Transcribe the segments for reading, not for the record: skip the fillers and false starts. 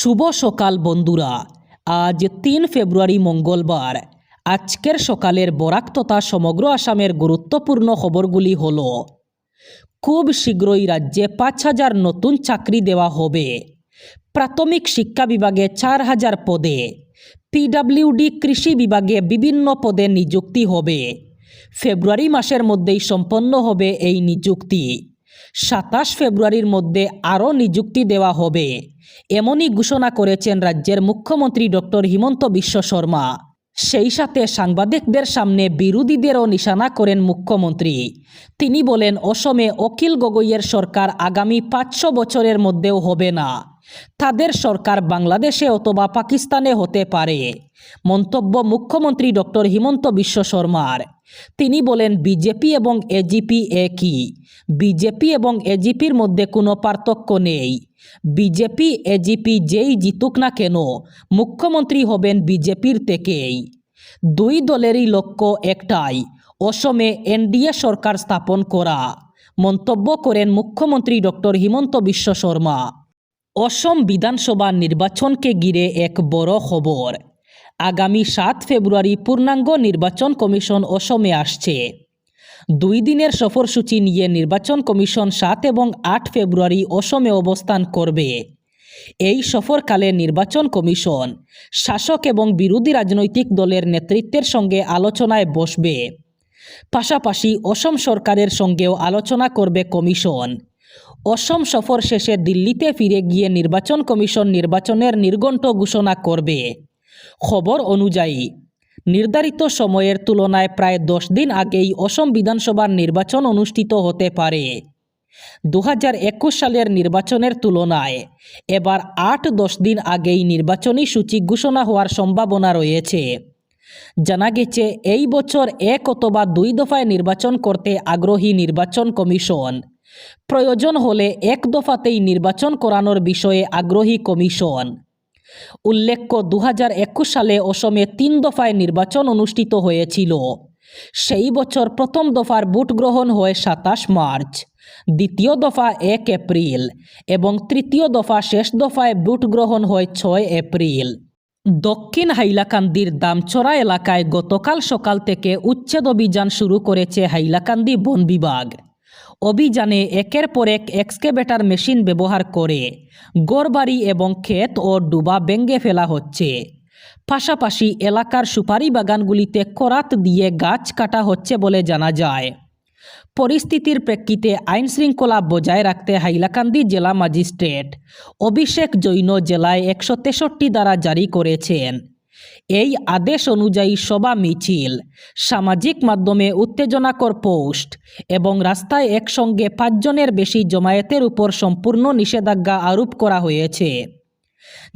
শুভ সকাল বন্ধুরা। আজ ৩ ফেব্রুয়ারি মঙ্গলবার। আজকের সকালের বরাক তথা সমগ্র আসামের গুরুত্বপূর্ণ খবরগুলি হল: খুব শীঘ্রই রাজ্যে ৫,০০০ নতুন চাকরি দেওয়া হবে। প্রাথমিক শিক্ষা বিভাগে ৪,০০০ পদে। পিডব্লিউডি কৃষি বিভাগে বিভিন্ন পদে নিযুক্তি হবে। ফেব্রুয়ারি মাসের মধ্যেই সম্পন্ন হবে এই নিযুক্তি। ২৭ ফেব্রুয়ারির মধ্যে আরও নিযুক্তি দেওয়া হবে, এমনই ঘোষণা করেছেন রাজ্যের মুখ্যমন্ত্রী ডক্টর হিমন্ত বিশ্ব শর্মা। সেই সাথে সাংবাদিকদের সামনে বিরোধীদেরও নিশানা করেন মুখ্যমন্ত্রী। তিনি বলেন, অসমে অখিল গগৈয়ের সরকার আগামী ৫০০ বছরের মধ্যেও হবে না। তাদের সরকার বাংলাদেশে অথবা পাকিস্তানে হতে পারে। মন্তব্য মুখ্যমন্ত্রী ডক্টর হিমন্ত বিশ্ব শর্মার। তিনি বলেন, বিজেপি এবং এজিপি একই। বিজেপি এবং এজিপির মধ্যে কোনো পার্থক্য নেই। বিজেপি এজিপি যেই জিতুক না কেন, মুখ্যমন্ত্রী হবেন বিজেপির থেকেই। দুই দলেরই লক্ষ্য একটাই, অসমে এনডিএ সরকার স্থাপন করা। মন্তব্য করেন মুখ্যমন্ত্রী ডক্টর হিমন্ত বিশ্ব শর্মা। অসম বিধানসভা নির্বাচনকে ঘিরে এক বড় খবর। আগামী ৭ ফেব্রুয়ারি পূর্ণাঙ্গ নির্বাচন কমিশন অসমে আসছে। ২ দিনের সফরসূচি নিয়ে নির্বাচন কমিশন ৭ এবং ৮ ফেব্রুয়ারি অসমে অবস্থান করবে। এই সফরকালে নির্বাচন কমিশন শাসক এবং বিরোধী রাজনৈতিক দলের নেতৃত্বের সঙ্গে আলোচনায় বসবে। পাশাপাশি অসম সরকারের সঙ্গেও আলোচনা করবে কমিশন। অসম সফর শেষে দিল্লিতে ফিরে গিয়ে নির্বাচন কমিশন নির্বাচনের নির্ঘণ্ট ঘোষণা করবে। খবর অনুযায়ী নির্ধারিত সময়ের তুলনায় প্রায় ১০ দিন আগেই অসম বিধানসভার নির্বাচন অনুষ্ঠিত হতে পারে। ২০২১ সালের নির্বাচনের তুলনায় এবার ৮-১০ দিন আগেই নির্বাচনী সূচি ঘোষণা হওয়ার সম্ভাবনা রয়েছে। জানা গেছে, এই বছর ১ অথবা ২ দফায় নির্বাচন করতে আগ্রহী নির্বাচন কমিশন। প্রয়োজন হলে ১ দফাতেই নির্বাচন করানোর বিষয়ে আগ্রহী কমিশন। উল্লেখ্য, ২০২১ সালে অসমে ৩ দফায় নির্বাচন অনুষ্ঠিত হয়েছিল। সেই বছর প্রথম দফার ভোট গ্রহণ হয় ২৭ মার্চ, দ্বিতীয় দফা ১ এপ্রিল এবং তৃতীয় দফা শেষ দফায় ভোট গ্রহণ হয় ৬ এপ্রিল। দক্ষিণ হাইলাকান্দির দামছড়া এলাকায় গতকাল সকাল থেকে উচ্ছেদ অভিযান শুরু করেছে হাইলাকান্দি বন বিভাগ। অভিযানে একের পর এক এক্সকেভেটর মেশিন ব্যবহার করে ঘরবাড়ি এবং ক্ষেত ও ডুবা ভেঙে ফেলা হচ্ছে। পাশাপাশি এলাকার সুপারি বাগানগুলিতে করাত দিয়ে গাছ কাটা হচ্ছে বলে জানা যায়। পরিস্থিতির প্রেক্ষিতে আইন শৃঙ্খলা বজায় রাখতে হাইলাকান্দি জেলা ম্যাজিস্ট্রেট অভিষেক জৈন জেলায় ১৬৩ ধারা জারি করেছেন। এই আদেশ অনুযায়ী সভা, মিছিল, সামাজিক মাধ্যমে উত্তেজনাকর পোস্ট এবং রাস্তায় একসঙ্গে ৫ জনের বেশি জমায়েতের উপর সম্পূর্ণ নিষেধাজ্ঞা আরোপ করা হয়েছে।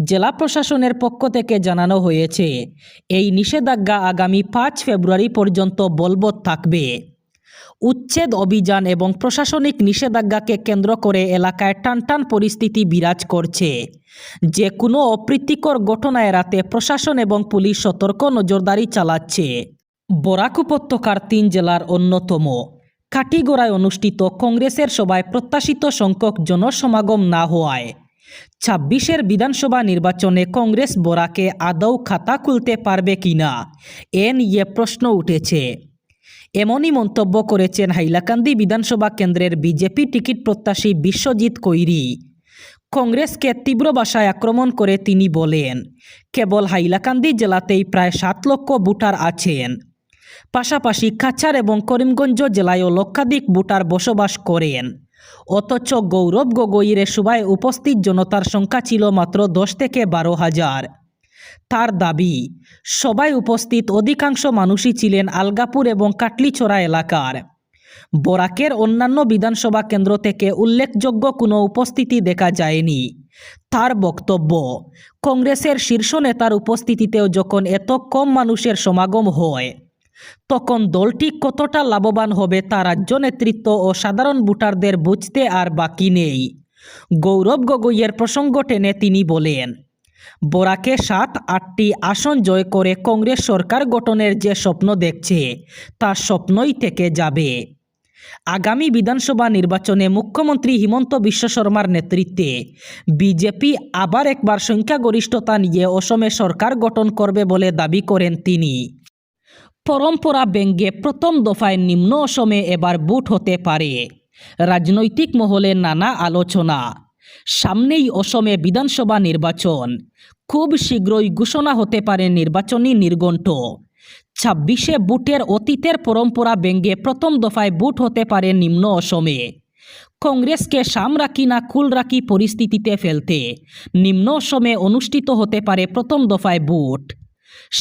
জেলা প্রশাসনের পক্ষ থেকে জানানো হয়েছে, এই নিষেধাজ্ঞা আগামী ৫ ফেব্রুয়ারি পর্যন্ত বলবৎ থাকবে। উচ্ছেদ অভিযান এবং প্রশাসনিক নিষেধাজ্ঞাকে কেন্দ্র করে এলাকায় টানটান পরিস্থিতি বিরাজ করছে। যে কোনো অপ্রীতিকর ঘটনা এড়াতে প্রশাসন এবং পুলিশ সতর্ক নজরদারি চালাচ্ছে। বরাক উপত্যকার ৩ জেলার অন্যতম কাটিগড়ায় অনুষ্ঠিত কংগ্রেসের সভায় প্রত্যাশিত সংখ্যক জনসমাগম না হওয়ায় ২৬-এর বিধানসভা নির্বাচনে কংগ্রেস বরাকে আদৌ খাতা খুলতে পারবে কিনা এ নিয়ে প্রশ্ন উঠেছে। এমনই মন্তব্য করেছেন হাইলাকান্দি বিধানসভা কেন্দ্রের বিজেপি টিকিট প্রত্যাশী বিশ্বজিৎ কৈরি। কংগ্রেসকে তীব্র ভাষায় আক্রমণ করে তিনি বলেন, কেবল হাইলাকান্দি জেলাতেই প্রায় ৭ লক্ষ ভোটার আছেন। পাশাপাশি কাছাড় এবং করিমগঞ্জ জেলায়ও লক্ষাধিক ভোটার বসবাস করেন। অথচ গৌরব গগৈর সভায় উপস্থিত জনতার সংখ্যা ছিল মাত্র ১০ থেকে ১২,০০০। তার দাবি, সভায় উপস্থিত অধিকাংশ মানুষই ছিলেন আলগাপুর এবং কাটলিছড়া এলাকার। বরাকের অন্যান্য বিধানসভা কেন্দ্র থেকে উল্লেখযোগ্য কোনো উপস্থিতি দেখা যায়নি। তার বক্তব্য, কংগ্রেসের শীর্ষ নেতার উপস্থিতিতেও যখন এত কম মানুষের সমাগম হয়, তখন দলটি কতটা লাভবান হবে তা রাজ্য নেতৃত্ব ও সাধারণ ভোটারদের বুঝতে আর বাকি নেই। গৌরব গগৈয়ের প্রসঙ্গ টেনে তিনি বলেন, বরাকে ৭-৮টি আসন জয় করে কংগ্রেস সরকার গঠনের যে স্বপ্ন দেখছে, তা স্বপ্নই থেকে যাবে। আগামী বিধানসভা নির্বাচনে মুখ্যমন্ত্রী হিমন্ত বিশ্ব শর্মার নেতৃত্বে বিজেপি আবার একবার সংখ্যাগরিষ্ঠতা নিয়ে অসমে সরকার গঠন করবে বলে দাবি করেন তিনি। পরম্পরা ব্যঙ্গে প্রথম দফায় নিম্ন অসমে এবার ভোট হতে পারে। রাজনৈতিক মহলে নানা আলোচনা। সামনেই অসমে বিধানসভা নির্বাচন। খুব শীঘ্রই ঘোষণা হতে পারে নির্বাচনী নির্ঘণ্ট। 26শে ভোটের অতীতের পরম্পরা ব্যঙ্গে প্রথম দফায় ভোট হতে পারে নিম্ন অসমে। কংগ্রেসকে সামরাকি না কুলরাকি পরিস্থিতিতে ফেলতে নিম্ন অসমে অনুষ্ঠিত হতে পারে প্রথম দফায় ভোট।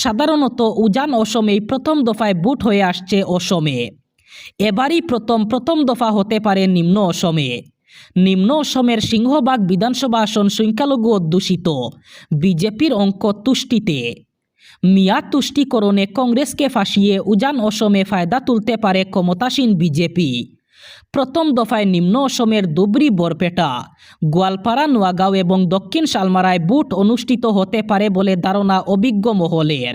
সাধারণত উজান অসমেই প্রথম দফায় ভোট হয়ে আসছে অসমে। এবারই প্রথম দফা হতে পারে নিম্ন অসমে। নিম্ন অসমের সিংহভাগ বিধানসভা আসন সংখ্যালঘু অধ্যুষিত। বিজেপির অঙ্ক তুষ্টিতে। মেয়াদ তুষ্টিকরণে কংগ্রেসকে ফাঁসিয়ে উজান অসমে ফায়দা তুলতে পারে ক্ষমতাসীন বিজেপি। প্রথম দফায় নিম্ন অসমের ধুবড়ী, বরপেটা, গোয়ালপাড়া, নোয়াগাঁও এবং দক্ষিণ শালমারায় ভোট অনুষ্ঠিত হতে পারে বলে ধারণা অভিজ্ঞ মহলের।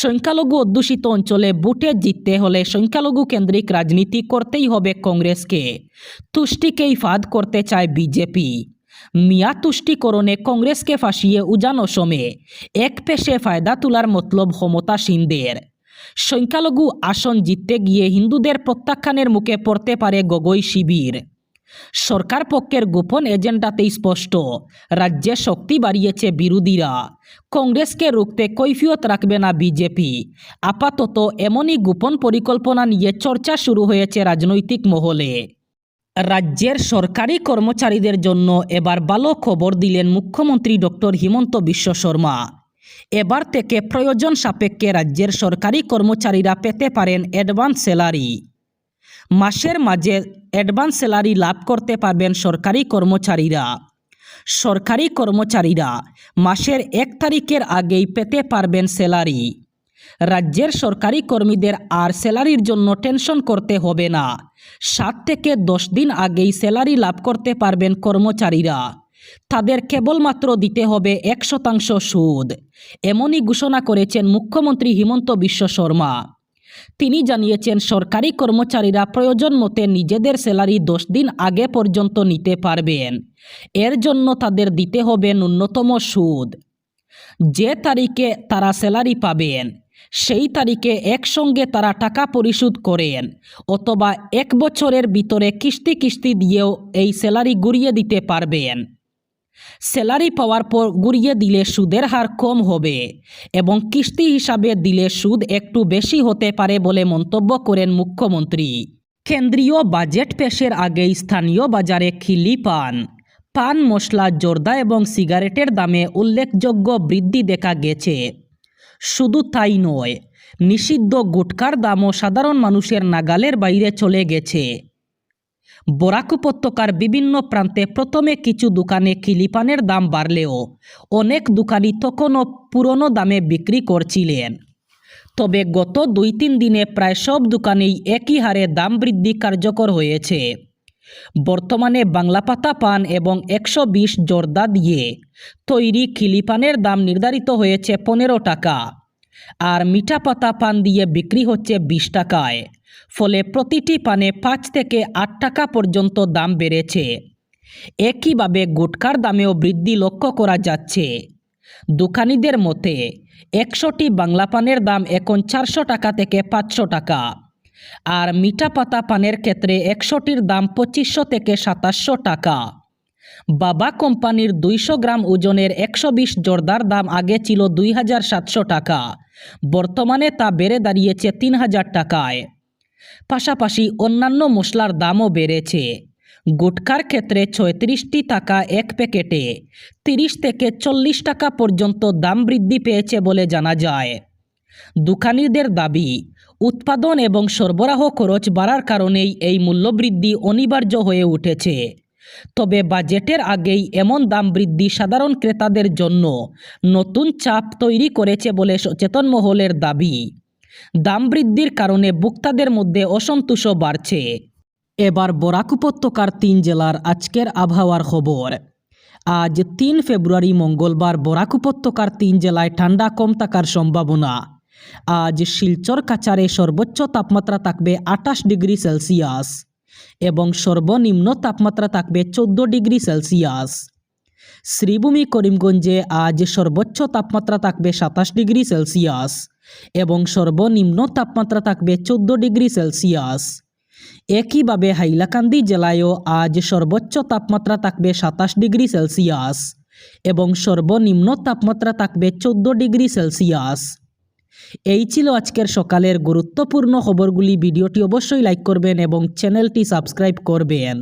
সংখ্যালঘু অধ্যুষিত অঞ্চলে ভোটে জিততে হলে সংখ্যালঘু কেন্দ্রিক রাজনীতি করতেই হবে কংগ্রেসকে। তুষ্টিকেই ফাঁদ করতে চায় বিজেপি। মেয়াদ তুষ্টিকরণে কংগ্রেসকে ফাঁসিয়ে উজান অসমে এক পেশে ফায়দা তোলার মতলব ক্ষমতাসীনদের। সংখ্যালঘু আসন জিততে গিয়ে হিন্দুদের প্রত্যাখ্যানের মুখে পড়তে পারে গগৈ শিবির। সরকার পক্ষের গোপন এজেন্ডাতেই স্পষ্ট, রাজ্যে শক্তি বাড়িয়েছে বিরোধীরা। কংগ্রেসকে রুখতে কৈফিয়ত রাখবে না বিজেপি। আপাতত এমনই গোপন পরিকল্পনা নিয়ে চর্চা শুরু হয়েছে রাজনৈতিক মহলে। রাজ্যের সরকারি কর্মচারীদের জন্য এবার ভালো খবর দিলেন মুখ্যমন্ত্রী ডক্টর হিমন্ত বিশ্ব শর্মা। এবার থেকে প্রয়োজন সাপেক্ষে রাজ্যের সরকারি কর্মচারীরা পেতে পারেন অ্যাডভান্স স্যালারি। মাসের মাঝে অ্যাডভান্স স্যালারি লাভ করতে পারবেন সরকারি কর্মচারীরা। সরকারি কর্মচারীরা মাসের 1 তারিখের আগেই পেতে পারবেন স্যালারি। রাজ্যের সরকারি কর্মীদের আর স্যালারির জন্য টেনশন করতে হবে না। 7 থেকে 10 দিন আগেই স্যালারি লাভ করতে পারবেন কর্মচারীরা। তাদের কেবলমাত্র দিতে হবে 1% সুদ। এমনই ঘোষণা করেছেন মুখ্যমন্ত্রী হিমন্ত বিশ্ব শর্মা। তিনি জানিয়েছেন সরকারি কর্মচারীরা প্রয়োজন মতে নিজেদের স্যালারি 10 দিন আগে পর্যন্ত নিতে পারবেন। এর জন্য তাদের দিতে হবে ন্যূনতম সুদ। যে তারিখে তারা স্যালারি পাবেন সেই তারিখে একসঙ্গে তারা টাকা পরিশোধ করেন অথবা 1 বছরের ভিতরে কিস্তি দিয়েও এই স্যালারি ঘুরিয়ে দিতে পারবেন। স্যালারি পাওয়ার পর ঘুরিয়ে দিলে সুদের হার কম হবে এবং কিস্তি হিসাবে দিলে সুদ একটু বেশি হতে পারে বলে মন্তব্য করেন মুখ্যমন্ত্রী। কেন্দ্রীয় বাজেট পেশের আগেই স্থানীয় বাজারে খিলি পান মশলা, জর্দা এবং সিগারেটের দামে উল্লেখযোগ্য বৃদ্ধি দেখা গেছে। শুধু তাই নয়, নিষিদ্ধ গুটখার দামও সাধারণ মানুষের নাগালের বাইরে চলে গেছে। বরাক উপত্যকার বিভিন্ন প্রান্তে প্রথমে কিছু দোকানে খিলিপানের দাম বাড়লেও অনেক দোকানি তখনও পুরনো দামে বিক্রি করছিলেন। তবে গত 2-3 দিনে প্রায় সব দোকানেই একই হারে দাম বৃদ্ধি কার্যকর হয়েছে। বর্তমানে বাংলাপাতা পান এবং 120 জর্দা দিয়ে তৈরি খিলিপানের দাম নির্ধারিত হয়েছে 15 টাকা, আর মিঠা পাতা পান দিয়ে বিক্রি হচ্ছে 20 টাকায়। ফলে প্রতিটি পানে 5 থেকে 8 টাকা পর্যন্ত দাম বেড়েছে। একইভাবে গুটখার দামেও বৃদ্ধি লক্ষ্য করা যাচ্ছে। দোকানিদের মতে 100টি বাংলা পানের দাম এখন 400 টাকা থেকে 500 টাকা, আর মিঠা পাতা পানের ক্ষেত্রে 100টির দাম 2500 থেকে 2700 টাকা। বাবা কোম্পানির 200 গ্রাম ওজনের 120 জর্দার দাম আগে ছিল 2700 টাকা, বর্তমানে তা বেড়ে দাঁড়িয়েছে 3000 টাকায়। পাশাপাশি অন্যান্য মশলার দামও বেড়েছে। গুটখার ক্ষেত্রে 36টি টাকা এক প্যাকেটে 30 থেকে 40 টাকা পর্যন্ত দাম বৃদ্ধি পেয়েছে বলে জানা যায়। দোকানিদের দাবি, উৎপাদন এবং সরবরাহ খরচ বাড়ার কারণেই এই মূল্যবৃদ্ধি অনিবার্য হয়ে উঠেছে। তবে বাজেটের আগেই এমন দাম বৃদ্ধি সাধারণ ক্রেতাদের জন্য নতুন চাপ তৈরি করেছে বলে সচেতন মহলের দাবি। দাম বৃদ্ধির কারণে ভোক্তাদের মধ্যে অসন্তোষও বাড়ছে। এবার বরাক উপত্যকার 3 জেলার আজকের আবহাওয়ার খবর। আজ 3 ফেব্রুয়ারি মঙ্গলবার বরাক উপত্যকার 3 জেলায় ঠান্ডা কম থাকার সম্ভাবনা। আজ শিলচর কাছাড়ে সর্বোচ্চ তাপমাত্রা থাকবে 28 ডিগ্রি সেলসিয়াস এবং সর্বনিম্ন তাপমাত্রা থাকবে 14 ডিগ্রি সেলসিয়াস। শ্রীভূমি করিমগঞ্জে আজ সর্বোচ্চ তাপমাত্রা থাকবে 27 ডিগ্রি সেলসিয়াস এবং সর্বনিম্ন তাপমাত্রা থাকবে 14 ডিগ্রি সেলসিয়াস। একইভাবে হাইলাকান্দি জেলায়ও আজ সর্বোচ্চ তাপমাত্রা থাকবে 27 ডিগ্রি সেলসিয়াস এবং সর্বনিম্ন তাপমাত্রা থাকবে 14 ডিগ্রি সেলসিয়াস। এই ছিল আজকের সকালের গুরুত্বপূর্ণ খবরগুলি। ভিডিওটি অবশ্যই লাইক করবেন এবং চ্যানেলটি সাবস্ক্রাইব করবেন।